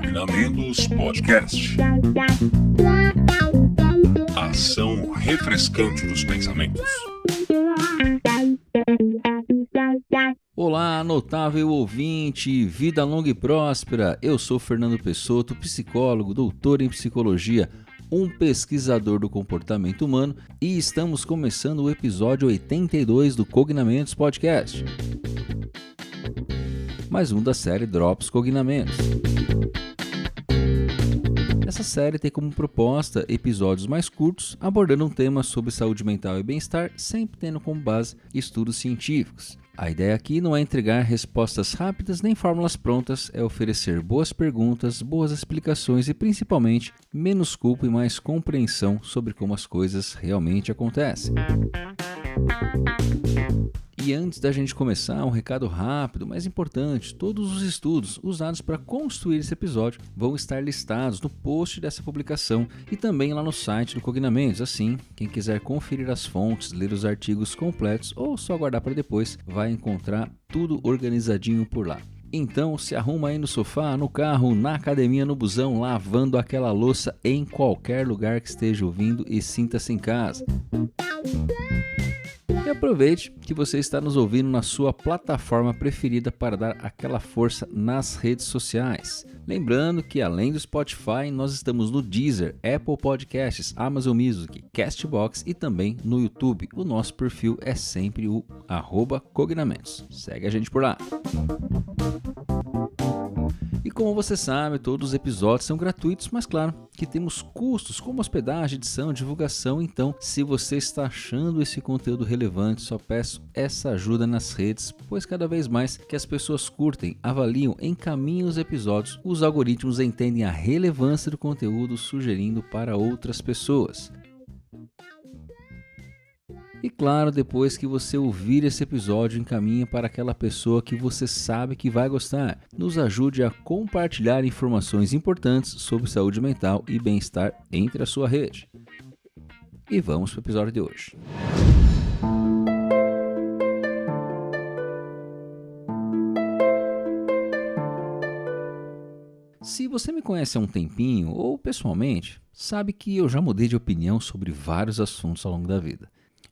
Cognamentos Podcast. Ação refrescante dos pensamentos. Olá, notável ouvinte, vida longa e próspera. Eu sou Fernando Pessotto, psicólogo, doutor em psicologia, um pesquisador do comportamento humano, e estamos começando o episódio 82 do Cognamentos Podcast. Mais um da série Drops Cognamentos. Essa série tem como proposta episódios mais curtos, abordando um tema sobre saúde mental e bem-estar, sempre tendo como base estudos científicos. A ideia aqui não é entregar respostas rápidas nem fórmulas prontas, é oferecer boas perguntas, boas explicações e principalmente menos culpa e mais compreensão sobre como as coisas realmente acontecem. E antes da gente começar, um recado rápido, mas importante: todos os estudos usados para construir esse episódio vão estar listados no post dessa publicação e também lá no site do Cognamentos. Assim, quem quiser conferir as fontes, ler os artigos completos ou só aguardar para depois, vai encontrar tudo organizadinho por lá. Então se arruma aí no sofá, no carro, na academia, no busão, lavando aquela louça, em qualquer lugar que esteja ouvindo, e sinta-se em casa. E aproveite que você está nos ouvindo na sua plataforma preferida para dar aquela força nas redes sociais. Lembrando que além do Spotify, nós estamos no Deezer, Apple Podcasts, Amazon Music, Castbox e também no YouTube. O nosso perfil é sempre o @Cognamentos. Segue a gente por lá. E como você sabe, todos os episódios são gratuitos, mas claro que temos custos como hospedagem, edição, divulgação. Então, se você está achando esse conteúdo relevante, só peço essa ajuda nas redes, pois cada vez mais que as pessoas curtem, avaliam, encaminham os episódios, os algoritmos entendem a relevância do conteúdo, sugerindo para outras pessoas. E claro, depois que você ouvir esse episódio, encaminhe para aquela pessoa que você sabe que vai gostar. Nos ajude a compartilhar informações importantes sobre saúde mental e bem-estar entre a sua rede. E vamos para o episódio de hoje. Se você me conhece há um tempinho ou pessoalmente, sabe que eu já mudei de opinião sobre vários assuntos ao longo da vida.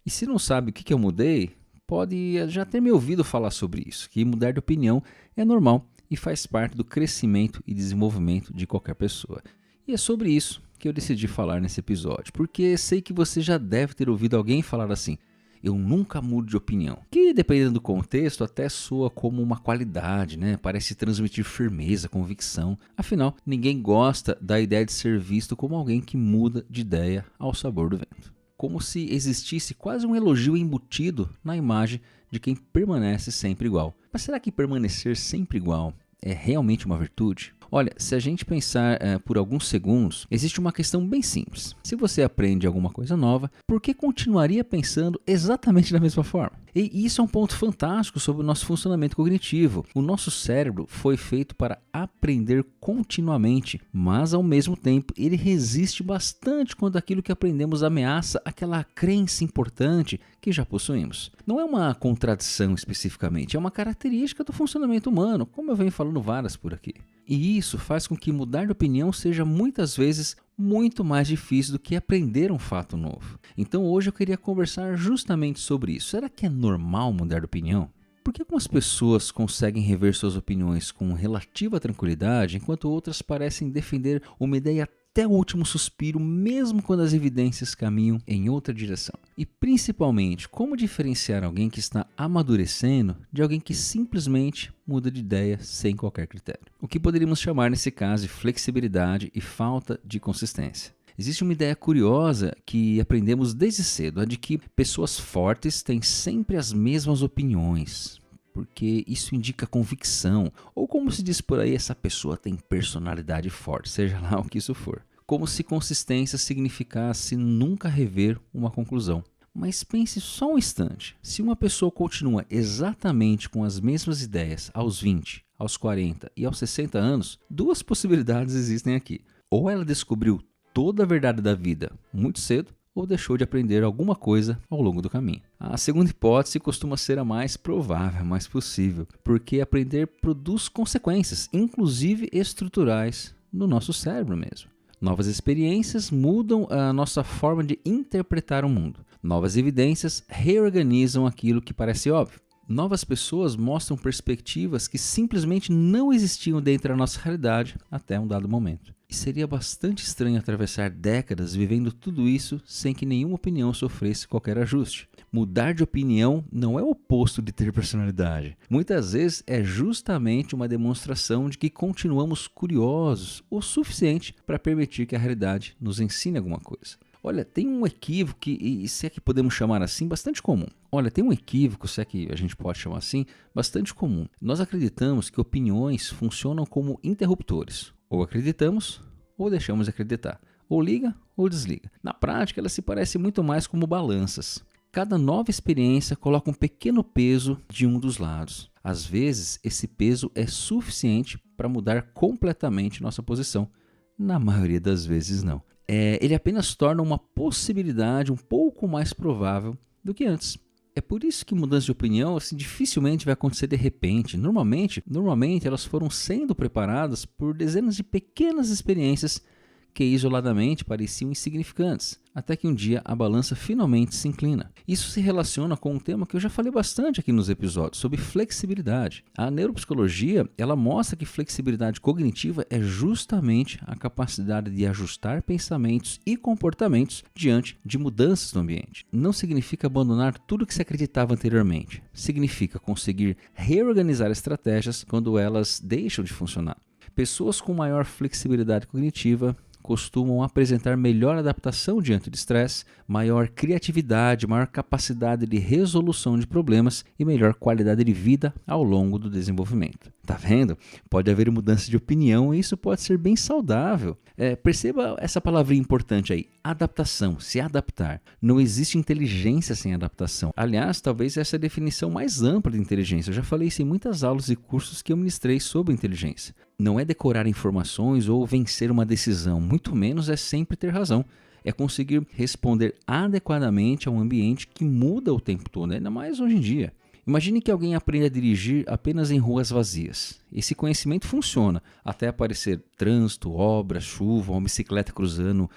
E se não sabe o que eu mudei, pode já ter me ouvido falar sobre isso, que mudar de opinião é normal e faz parte do crescimento e desenvolvimento de qualquer pessoa. E é sobre isso que eu decidi falar nesse episódio, porque sei que você já deve ter ouvido alguém falar assim: eu nunca mudo de opinião, que dependendo do contexto até soa como uma qualidade, né? Parece transmitir firmeza, convicção. Afinal, ninguém gosta da ideia de ser visto como alguém que muda de ideia ao sabor do vento. Como se existisse quase um elogio embutido na imagem de quem permanece sempre igual. Mas será que permanecer sempre igual é realmente uma virtude? Olha, se a gente pensar por alguns segundos, existe uma questão bem simples. Se você aprende alguma coisa nova, por que continuaria pensando exatamente da mesma forma? E isso é um ponto fantástico sobre o nosso funcionamento cognitivo. O nosso cérebro foi feito para aprender continuamente, mas ao mesmo tempo ele resiste bastante quando aquilo que aprendemos ameaça aquela crença importante que já possuímos. Não é uma contradição especificamente, é uma característica do funcionamento humano, como eu venho falando várias por aqui. E isso faz com que mudar de opinião seja muitas vezes muito mais difícil do que aprender um fato novo. Então hoje eu queria conversar justamente sobre isso. Será que é normal mudar de opinião? Por que algumas pessoas conseguem rever suas opiniões com relativa tranquilidade, enquanto outras parecem defender uma ideia até o último suspiro, mesmo quando as evidências caminham em outra direção? E principalmente, como diferenciar alguém que está amadurecendo de alguém que simplesmente muda de ideia sem qualquer critério? O que poderíamos chamar nesse caso de flexibilidade e falta de consistência. Existe uma ideia curiosa que aprendemos desde cedo, a de que pessoas fortes têm sempre as mesmas opiniões, porque isso indica convicção, ou como se diz por aí, essa pessoa tem personalidade forte, seja lá o que isso for. Como se consistência significasse nunca rever uma conclusão. Mas pense só um instante, se uma pessoa continua exatamente com as mesmas ideias aos 20, aos 40 e aos 60 anos, duas possibilidades existem aqui. Ou ela descobriu toda a verdade da vida muito cedo, ou deixou de aprender alguma coisa ao longo do caminho. A segunda hipótese costuma ser a mais provável, a mais possível, porque aprender produz consequências, inclusive estruturais, no nosso cérebro mesmo. Novas experiências mudam a nossa forma de interpretar o mundo. Novas evidências reorganizam aquilo que parece óbvio. Novas pessoas mostram perspectivas que simplesmente não existiam dentro da nossa realidade até um dado momento. E seria bastante estranho atravessar décadas vivendo tudo isso sem que nenhuma opinião sofresse qualquer ajuste. Mudar de opinião não é o oposto de ter personalidade. Muitas vezes é justamente uma demonstração de que continuamos curiosos o suficiente para permitir que a realidade nos ensine alguma coisa. Olha, tem um equívoco, e se é que podemos chamar assim, bastante comum. Olha, tem um equívoco, se é que a gente pode chamar assim, bastante comum. Nós acreditamos que opiniões funcionam como interruptores. Ou acreditamos, ou deixamos de acreditar. Ou liga, ou desliga. Na prática, elas se parecem muito mais como balanças. Cada nova experiência coloca um pequeno peso de um dos lados. Às vezes, esse peso é suficiente para mudar completamente nossa posição. Na maioria das vezes, não. Ele apenas torna uma possibilidade um pouco mais provável do que antes. É por isso que mudança de opinião dificilmente vai acontecer de repente. Normalmente elas foram sendo preparadas por dezenas de pequenas experiências que isoladamente pareciam insignificantes, até que um dia a balança finalmente se inclina. Isso se relaciona com um tema que eu já falei bastante aqui nos episódios, sobre flexibilidade. A neuropsicologia, ela mostra que flexibilidade cognitiva é justamente a capacidade de ajustar pensamentos e comportamentos diante de mudanças no ambiente. Não significa abandonar tudo que se acreditava anteriormente. Significa conseguir reorganizar estratégias quando elas deixam de funcionar. Pessoas com maior flexibilidade cognitiva costumam apresentar melhor adaptação diante de estresse, maior criatividade, maior capacidade de resolução de problemas e melhor qualidade de vida ao longo do desenvolvimento. Tá vendo? Pode haver mudança de opinião e isso pode ser bem saudável. Perceba essa palavrinha importante aí, adaptação, se adaptar. Não existe inteligência sem adaptação. Aliás, talvez essa é a definição mais ampla de inteligência. Eu já falei isso em muitas aulas e cursos que eu ministrei sobre inteligência. Não é decorar informações ou vencer uma decisão, muito menos é sempre ter razão. É conseguir responder adequadamente a um ambiente que muda o tempo todo, ainda mais hoje em dia. Imagine que alguém aprenda a dirigir apenas em ruas vazias. Esse conhecimento funciona até aparecer trânsito, obra, chuva, uma bicicleta cruzando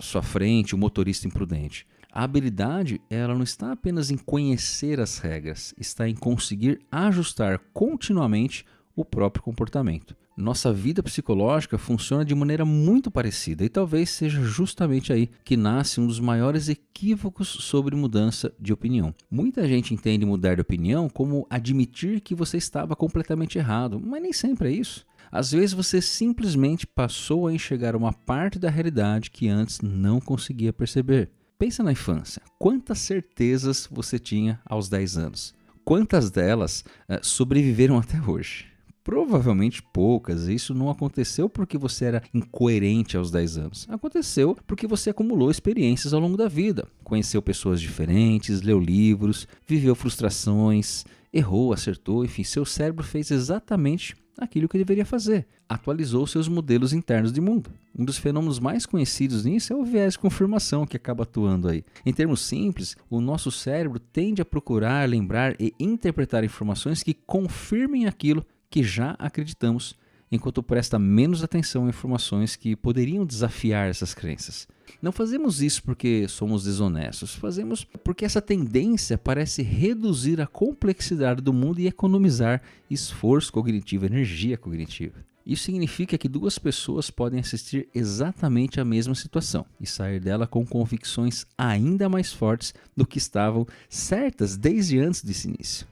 sua frente, um motorista imprudente. A habilidade, ela não está apenas em conhecer as regras, está em conseguir ajustar continuamente o próprio comportamento. Nossa vida psicológica funciona de maneira muito parecida e talvez seja justamente aí que nasce um dos maiores equívocos sobre mudança de opinião. Muita gente entende mudar de opinião como admitir que você estava completamente errado, mas nem sempre é isso. Às vezes você simplesmente passou a enxergar uma parte da realidade que antes não conseguia perceber. Pensa na infância. Quantas certezas você tinha aos 10 anos? Quantas delas sobreviveram até hoje? Provavelmente poucas. Isso não aconteceu porque você era incoerente aos 10 anos. Aconteceu porque você acumulou experiências ao longo da vida. Conheceu pessoas diferentes, leu livros, viveu frustrações, errou, acertou, enfim, seu cérebro fez exatamente aquilo que deveria fazer. Atualizou seus modelos internos de mundo. Um dos fenômenos mais conhecidos nisso é o viés de confirmação que acaba atuando aí. Em termos simples, o nosso cérebro tende a procurar, lembrar e interpretar informações que confirmem aquilo que já acreditamos, enquanto presta menos atenção a informações que poderiam desafiar essas crenças. Não fazemos isso porque somos desonestos, fazemos porque essa tendência parece reduzir a complexidade do mundo e economizar esforço cognitivo, energia cognitiva. Isso significa que duas pessoas podem assistir exatamente a mesma situação e sair dela com convicções ainda mais fortes do que estavam certas desde antes desse início.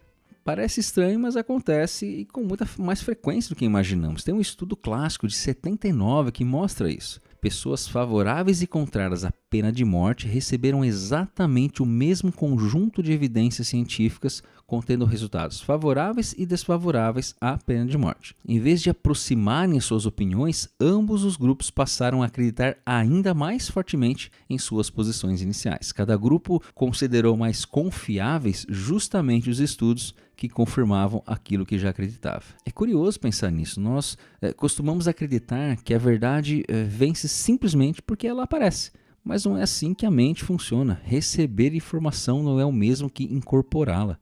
Parece estranho, mas acontece e com muita mais frequência do que imaginamos. Tem um estudo clássico de 79 que mostra isso. Pessoas favoráveis e contrárias à pena de morte receberam exatamente o mesmo conjunto de evidências científicas contendo resultados favoráveis e desfavoráveis à pena de morte. Em vez de aproximarem suas opiniões, ambos os grupos passaram a acreditar ainda mais fortemente em suas posições iniciais. Cada grupo considerou mais confiáveis justamente os estudos que confirmavam aquilo que já acreditava. É curioso pensar nisso. Nós costumamos acreditar que a verdade vence simplesmente porque ela aparece. Mas não é assim que a mente funciona. Receber informação não é o mesmo que incorporá-la.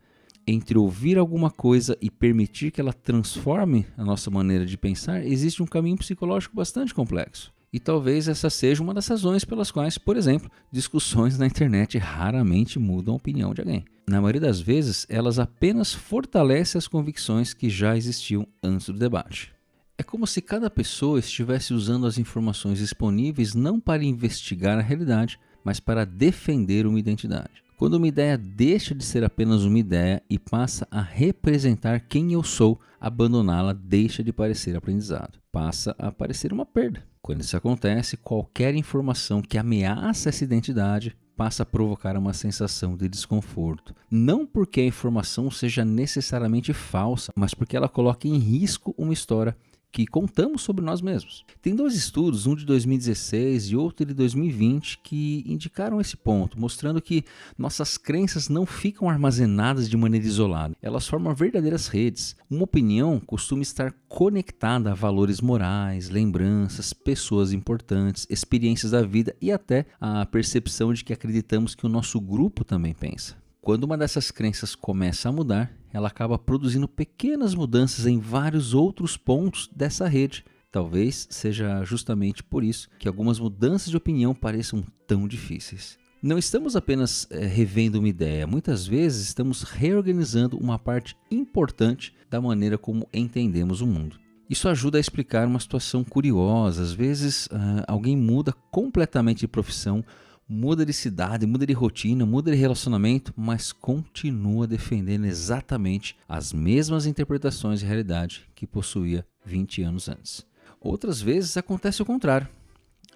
Entre ouvir alguma coisa e permitir que ela transforme a nossa maneira de pensar, existe um caminho psicológico bastante complexo. E talvez essa seja uma das razões pelas quais, por exemplo, discussões na internet raramente mudam a opinião de alguém. Na maioria das vezes, elas apenas fortalecem as convicções que já existiam antes do debate. É como se cada pessoa estivesse usando as informações disponíveis não para investigar a realidade, mas para defender uma identidade. Quando uma ideia deixa de ser apenas uma ideia e passa a representar quem eu sou, abandoná-la deixa de parecer aprendizado, passa a parecer uma perda. Quando isso acontece, qualquer informação que ameaça essa identidade passa a provocar uma sensação de desconforto. Não porque a informação seja necessariamente falsa, mas porque ela coloca em risco uma história que contamos sobre nós mesmos. Tem 2 estudos, um de 2016 e outro de 2020, que indicaram esse ponto, mostrando que nossas crenças não ficam armazenadas de maneira isolada. Elas formam verdadeiras redes. Uma opinião costuma estar conectada a valores morais, lembranças, pessoas importantes, experiências da vida e até a percepção de que acreditamos que o nosso grupo também pensa. Quando uma dessas crenças começa a mudar, ela acaba produzindo pequenas mudanças em vários outros pontos dessa rede. Talvez seja justamente por isso que algumas mudanças de opinião pareçam tão difíceis. Não estamos apenas revendo uma ideia, muitas vezes estamos reorganizando uma parte importante da maneira como entendemos o mundo. Isso ajuda a explicar uma situação curiosa. Às vezes alguém muda completamente de profissão, muda de cidade, muda de rotina, muda de relacionamento, mas continua defendendo exatamente as mesmas interpretações de realidade que possuía 20 anos antes. Outras vezes acontece o contrário.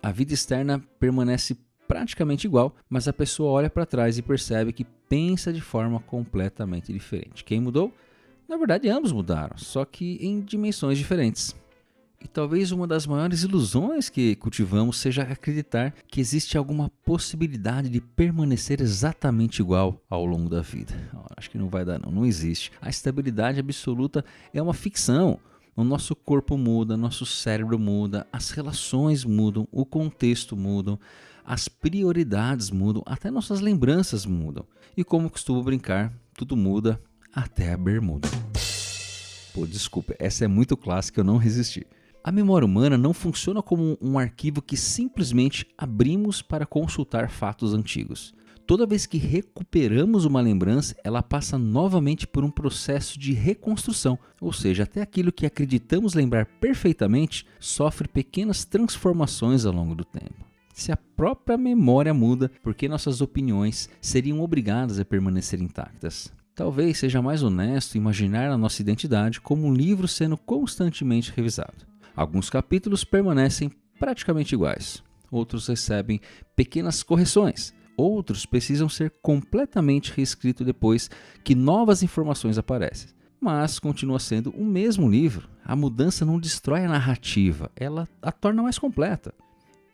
A vida externa permanece praticamente igual, mas a pessoa olha para trás e percebe que pensa de forma completamente diferente. Quem mudou? Na verdade, ambos mudaram, só que em dimensões diferentes. E talvez uma das maiores ilusões que cultivamos seja acreditar que existe alguma possibilidade de permanecer exatamente igual ao longo da vida. Acho que não vai dar, não existe. A estabilidade absoluta é uma ficção. O nosso corpo muda, nosso cérebro muda, as relações mudam, o contexto muda, as prioridades mudam, até nossas lembranças mudam. E como costumo brincar, tudo muda até a bermuda. Pô, desculpa, essa é muito clássica, eu não resisti. A memória humana não funciona como um arquivo que simplesmente abrimos para consultar fatos antigos. Toda vez que recuperamos uma lembrança, ela passa novamente por um processo de reconstrução, ou seja, até aquilo que acreditamos lembrar perfeitamente sofre pequenas transformações ao longo do tempo. Se a própria memória muda, por que nossas opiniões seriam obrigadas a permanecer intactas? Talvez seja mais honesto imaginar a nossa identidade como um livro sendo constantemente revisado. Alguns capítulos permanecem praticamente iguais, outros recebem pequenas correções, outros precisam ser completamente reescritos depois que novas informações aparecem. Mas continua sendo o mesmo livro. A mudança não destrói a narrativa, ela a torna mais completa.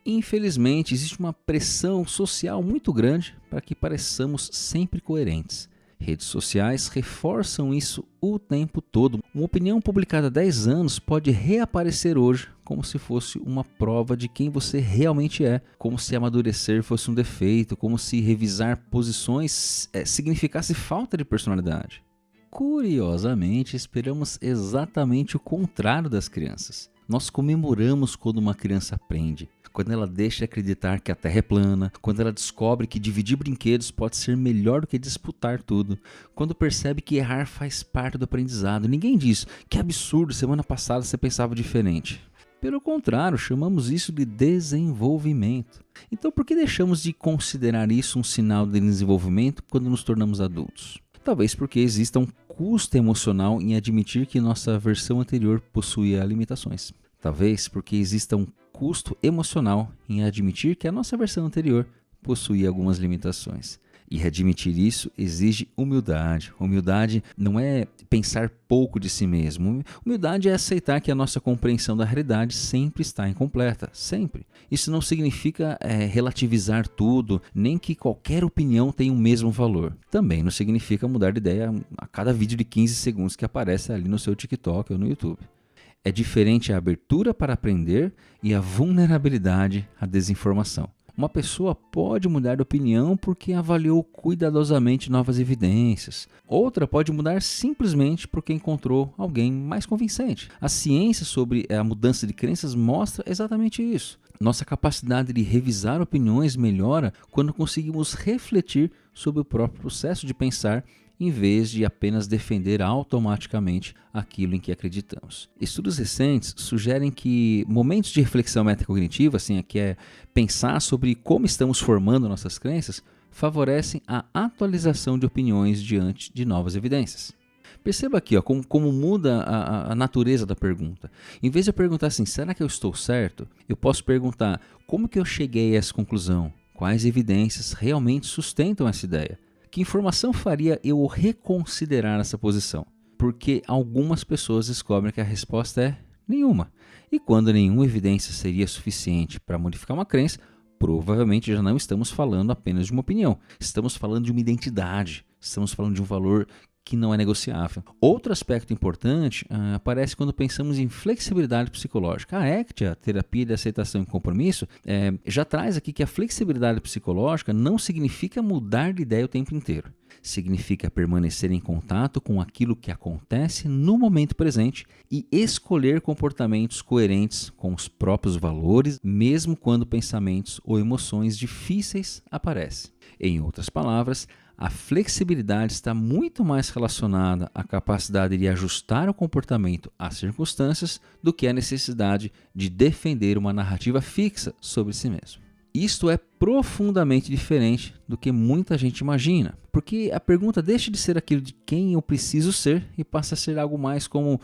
Infelizmente, existe uma pressão social muito grande para que pareçamos sempre coerentes. Redes sociais reforçam isso o tempo todo. Uma opinião publicada há 10 anos pode reaparecer hoje como se fosse uma prova de quem você realmente é, como se amadurecer fosse um defeito, como se revisar posições significasse falta de personalidade. Curiosamente, esperamos exatamente o contrário das crianças. Nós comemoramos quando uma criança aprende, quando ela deixa de acreditar que a Terra é plana, quando ela descobre que dividir brinquedos pode ser melhor do que disputar tudo, quando percebe que errar faz parte do aprendizado. Ninguém diz, que absurdo, semana passada você pensava diferente. Pelo contrário, chamamos isso de desenvolvimento. Então por que deixamos de considerar isso um sinal de desenvolvimento quando nos tornamos adultos? Talvez porque exista um custo emocional em admitir que nossa versão anterior possuía limitações. Talvez porque exista um custo emocional em admitir que a nossa versão anterior possuía algumas limitações. E admitir isso exige humildade. Humildade não é pensar pouco de si mesmo. Humildade é aceitar que a nossa compreensão da realidade sempre está incompleta, sempre. Isso não significa relativizar tudo, nem que qualquer opinião tenha o mesmo valor. Também não significa mudar de ideia a cada vídeo de 15 segundos que aparece ali no seu TikTok ou no YouTube. É diferente a abertura para aprender e a vulnerabilidade à desinformação. Uma pessoa pode mudar de opinião porque avaliou cuidadosamente novas evidências. Outra pode mudar simplesmente porque encontrou alguém mais convincente. A ciência sobre a mudança de crenças mostra exatamente isso. Nossa capacidade de revisar opiniões melhora quando conseguimos refletir sobre o próprio processo de pensar, em vez de apenas defender automaticamente aquilo em que acreditamos. Estudos recentes sugerem que momentos de reflexão metacognitiva, que é pensar sobre como estamos formando nossas crenças, favorecem a atualização de opiniões diante de novas evidências. Perceba aqui como muda a natureza da pergunta. Em vez de eu perguntar assim, será que eu estou certo? Eu posso perguntar, como que eu cheguei a essa conclusão? Quais evidências realmente sustentam essa ideia? Que informação faria eu reconsiderar essa posição? Porque algumas pessoas descobrem que a resposta é nenhuma. E quando nenhuma evidência seria suficiente para modificar uma crença, provavelmente já não estamos falando apenas de uma opinião. Estamos falando de uma identidade. Estamos falando de um valor que não é negociável. Outro aspecto importante aparece quando pensamos em flexibilidade psicológica. A ACT, a Terapia de Aceitação e Compromisso, já traz aqui que a flexibilidade psicológica não significa mudar de ideia o tempo inteiro. Significa permanecer em contato com aquilo que acontece no momento presente e escolher comportamentos coerentes com os próprios valores, mesmo quando pensamentos ou emoções difíceis aparecem. Em outras palavras, a flexibilidade está muito mais relacionada à capacidade de ajustar o comportamento às circunstâncias do que à necessidade de defender uma narrativa fixa sobre si mesmo. Isto é profundamente diferente do que muita gente imagina, porque a pergunta deixa de ser aquilo de quem eu preciso ser e passa a ser algo mais como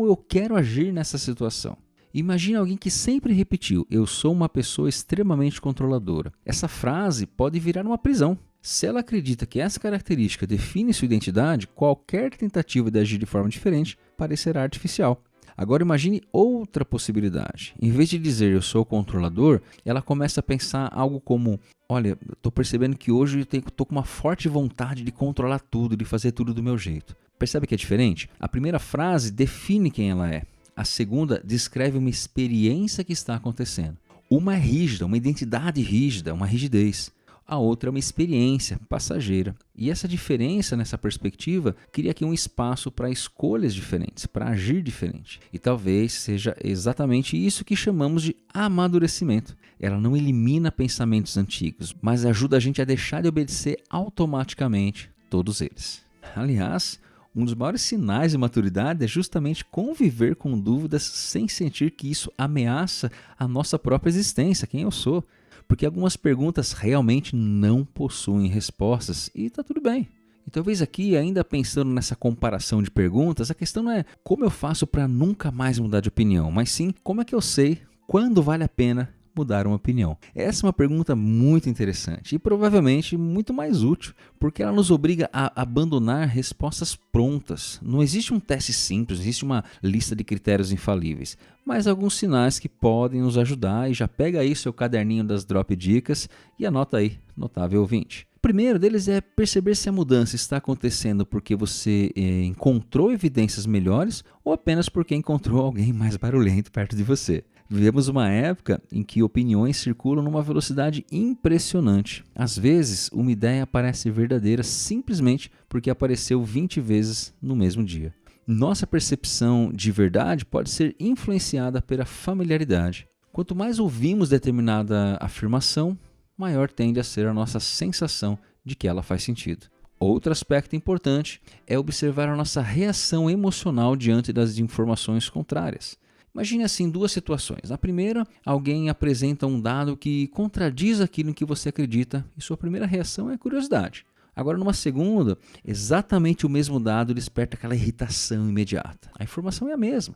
eu quero agir nessa situação. Imagine alguém que sempre repetiu, eu sou uma pessoa extremamente controladora. Essa frase pode virar uma prisão. Se ela acredita que essa característica define sua identidade, qualquer tentativa de agir de forma diferente parecerá artificial. Agora imagine outra possibilidade. Em vez de dizer eu sou controlador, ela começa a pensar algo como, olha, estou percebendo que hoje eu estou com uma forte vontade de controlar tudo, de fazer tudo do meu jeito. Percebe que é diferente? A primeira frase define quem ela é. A segunda descreve uma experiência que está acontecendo. Uma é rígida, uma identidade rígida, uma rigidez. A outra é uma experiência passageira. E essa diferença nessa perspectiva cria aqui um espaço para escolhas diferentes, para agir diferente. E talvez seja exatamente isso que chamamos de amadurecimento. Ela não elimina pensamentos antigos, mas ajuda a gente a deixar de obedecer automaticamente todos eles. Aliás, um dos maiores sinais de maturidade é justamente conviver com dúvidas sem sentir que isso ameaça a nossa própria existência, quem eu sou. Porque algumas perguntas realmente não possuem respostas e está tudo bem. E talvez aqui, ainda pensando nessa comparação de perguntas, a questão não é como eu faço para nunca mais mudar de opinião, mas sim como é que eu sei quando vale a pena mudar uma opinião. Essa é uma pergunta muito interessante e provavelmente muito mais útil, porque ela nos obriga a abandonar respostas prontas. Não existe um teste simples, não existe uma lista de critérios infalíveis, mas alguns sinais que podem nos ajudar. E já pega aí seu caderninho das Drop Dicas e anota aí, notável ouvinte. O primeiro deles é perceber se a mudança está acontecendo porque você encontrou evidências melhores ou apenas porque encontrou alguém mais barulhento perto de você. Vivemos uma época em que opiniões circulam numa velocidade impressionante. Às vezes, uma ideia parece verdadeira simplesmente porque apareceu 20 vezes no mesmo dia. Nossa percepção de verdade pode ser influenciada pela familiaridade. Quanto mais ouvimos determinada afirmação, maior tende a ser a nossa sensação de que ela faz sentido. Outro aspecto importante é observar a nossa reação emocional diante das informações contrárias. Imagine assim duas situações. Na primeira, alguém apresenta um dado que contradiz aquilo em que você acredita e sua primeira reação é curiosidade. Agora, numa segunda, exatamente o mesmo dado desperta aquela irritação imediata. A informação é a mesma.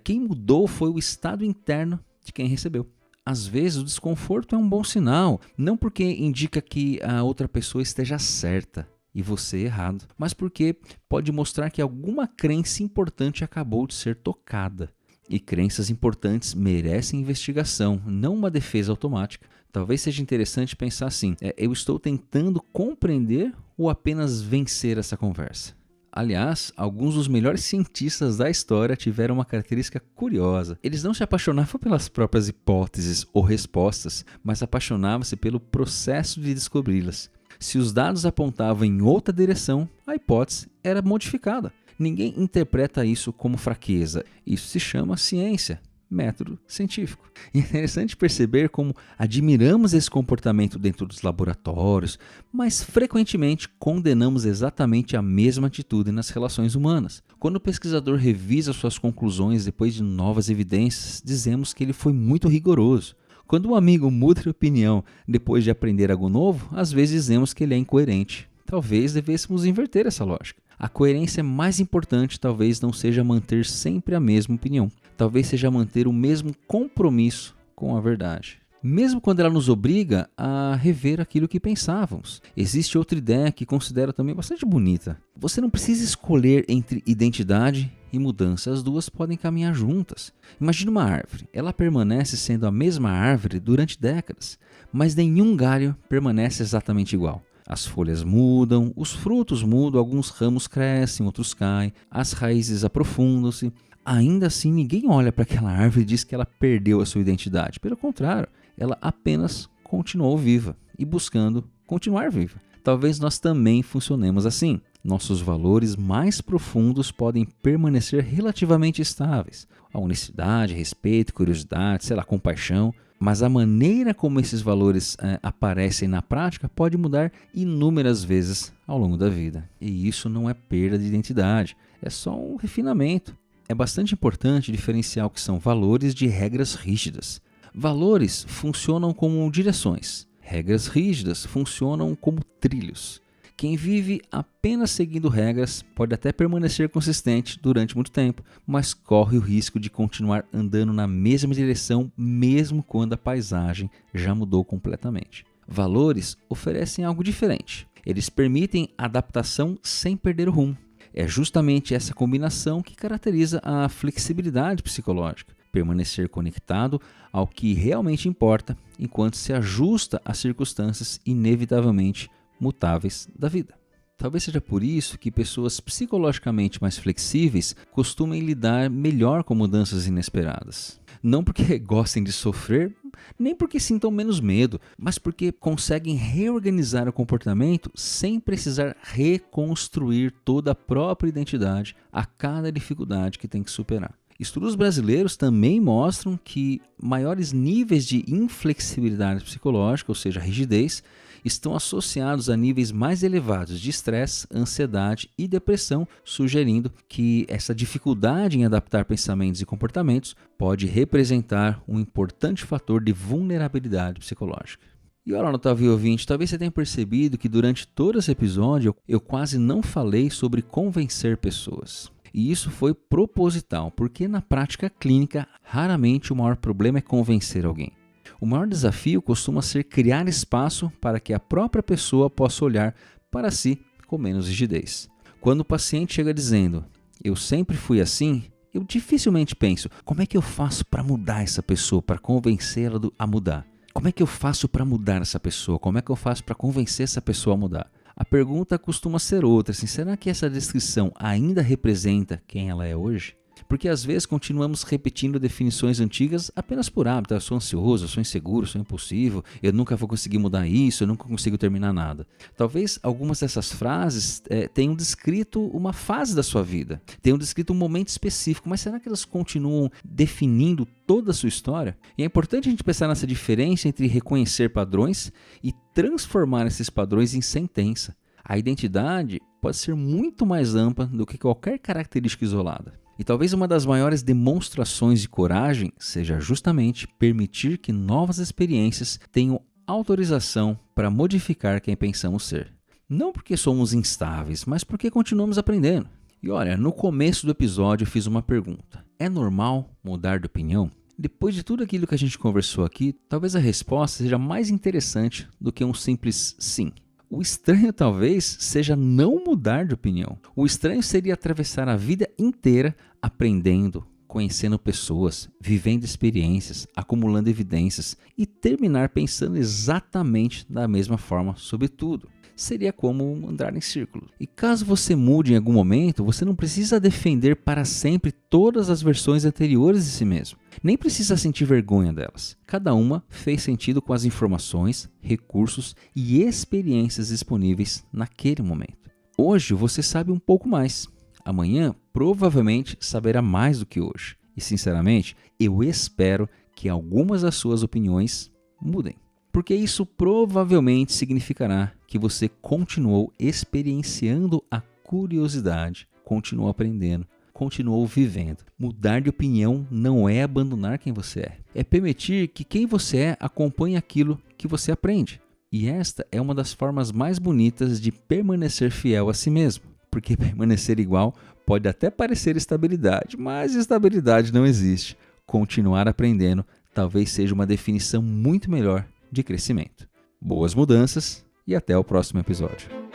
Quem mudou foi o estado interno de quem recebeu. Às vezes, o desconforto é um bom sinal, não porque indica que a outra pessoa esteja certa e você errado, mas porque pode mostrar que alguma crença importante acabou de ser tocada. E crenças importantes merecem investigação, não uma defesa automática. Talvez seja interessante pensar assim, eu estou tentando compreender ou apenas vencer essa conversa? Aliás, alguns dos melhores cientistas da história tiveram uma característica curiosa. Eles não se apaixonavam pelas próprias hipóteses ou respostas, mas apaixonavam-se pelo processo de descobri-las. Se os dados apontavam em outra direção, a hipótese era modificada. Ninguém interpreta isso como fraqueza. Isso se chama ciência, método científico. É interessante perceber como admiramos esse comportamento dentro dos laboratórios, mas frequentemente condenamos exatamente a mesma atitude nas relações humanas. Quando o pesquisador revisa suas conclusões depois de novas evidências, dizemos que ele foi muito rigoroso. Quando um amigo muda de opinião depois de aprender algo novo, às vezes dizemos que ele é incoerente. Talvez devêssemos inverter essa lógica. A coerência mais importante talvez não seja manter sempre a mesma opinião. Talvez seja manter o mesmo compromisso com a verdade. Mesmo quando ela nos obriga a rever aquilo que pensávamos. Existe outra ideia que considero também bastante bonita. Você não precisa escolher entre identidade e mudança. As duas podem caminhar juntas. Imagine uma árvore. Ela permanece sendo a mesma árvore durante décadas, mas nenhum galho permanece exatamente igual. As folhas mudam, os frutos mudam, alguns ramos crescem, outros caem, as raízes aprofundam-se. Ainda assim, ninguém olha para aquela árvore e diz que ela perdeu a sua identidade. Pelo contrário, ela apenas continuou viva e buscando continuar viva. Talvez nós também funcionemos assim. Nossos valores mais profundos podem permanecer relativamente estáveis. A honestidade, respeito, curiosidade, compaixão. Mas a maneira como esses valores aparecem na prática pode mudar inúmeras vezes ao longo da vida. E isso não é perda de identidade, é só um refinamento. É bastante importante diferenciar o que são valores de regras rígidas. Valores funcionam como direções, regras rígidas funcionam como trilhos. Quem vive apenas seguindo regras pode até permanecer consistente durante muito tempo, mas corre o risco de continuar andando na mesma direção mesmo quando a paisagem já mudou completamente. Valores oferecem algo diferente. Eles permitem adaptação sem perder o rumo. É justamente essa combinação que caracteriza a flexibilidade psicológica. Permanecer conectado ao que realmente importa enquanto se ajusta às circunstâncias inevitavelmente mutáveis da vida. Talvez seja por isso que pessoas psicologicamente mais flexíveis costumem lidar melhor com mudanças inesperadas. Não porque gostem de sofrer, nem porque sintam menos medo, mas porque conseguem reorganizar o comportamento sem precisar reconstruir toda a própria identidade a cada dificuldade que tem que superar. Estudos brasileiros também mostram que maiores níveis de inflexibilidade psicológica, ou seja, rigidez, estão associados a níveis mais elevados de estresse, ansiedade e depressão, sugerindo que essa dificuldade em adaptar pensamentos e comportamentos pode representar um importante fator de vulnerabilidade psicológica. E olha, notável ouvinte, talvez você tenha percebido que durante todo esse episódio eu quase não falei sobre convencer pessoas. E isso foi proposital, porque na prática clínica, raramente o maior problema é convencer alguém. O maior desafio costuma ser criar espaço para que a própria pessoa possa olhar para si com menos rigidez. Quando o paciente chega dizendo, eu sempre fui assim, eu dificilmente penso, como é que eu faço para mudar essa pessoa, para convencê-la a mudar? Como é que eu faço para mudar essa pessoa? Como é que eu faço para convencer essa pessoa a mudar? A pergunta costuma ser outra, será que essa descrição ainda representa quem ela é hoje? Porque às vezes continuamos repetindo definições antigas apenas por hábito. Eu sou ansioso, eu sou inseguro, eu sou impulsivo, eu nunca vou conseguir mudar isso, eu nunca consigo terminar nada. Talvez algumas dessas frases tenham descrito uma fase da sua vida, tenham descrito um momento específico, mas será que elas continuam definindo toda a sua história? E é importante a gente pensar nessa diferença entre reconhecer padrões e transformar esses padrões em sentença. A identidade pode ser muito mais ampla do que qualquer característica isolada. E talvez uma das maiores demonstrações de coragem seja justamente permitir que novas experiências tenham autorização para modificar quem pensamos ser. Não porque somos instáveis, mas porque continuamos aprendendo. E olha, no começo do episódio eu fiz uma pergunta. É normal mudar de opinião? Depois de tudo aquilo que a gente conversou aqui, talvez a resposta seja mais interessante do que um simples sim. O estranho talvez seja não mudar de opinião. O estranho seria atravessar a vida inteira aprendendo, conhecendo pessoas, vivendo experiências, acumulando evidências e terminar pensando exatamente da mesma forma sobre tudo. seria como andar em círculo. E caso você mude em algum momento, você não precisa defender para sempre todas as versões anteriores de si mesmo. Nem precisa sentir vergonha delas. Cada uma fez sentido com as informações, recursos e experiências disponíveis naquele momento. Hoje você sabe um pouco mais. Amanhã provavelmente saberá mais do que hoje. E sinceramente, eu espero que algumas das suas opiniões mudem. Porque isso provavelmente significará que você continuou experienciando a curiosidade, continuou aprendendo, continuou vivendo. Mudar de opinião não é abandonar quem você é permitir que quem você é acompanhe aquilo que você aprende. E esta é uma das formas mais bonitas de permanecer fiel a si mesmo. Porque permanecer igual pode até parecer estabilidade, mas estabilidade não existe. Continuar aprendendo talvez seja uma definição muito melhor de crescimento. Boas mudanças e até o próximo episódio.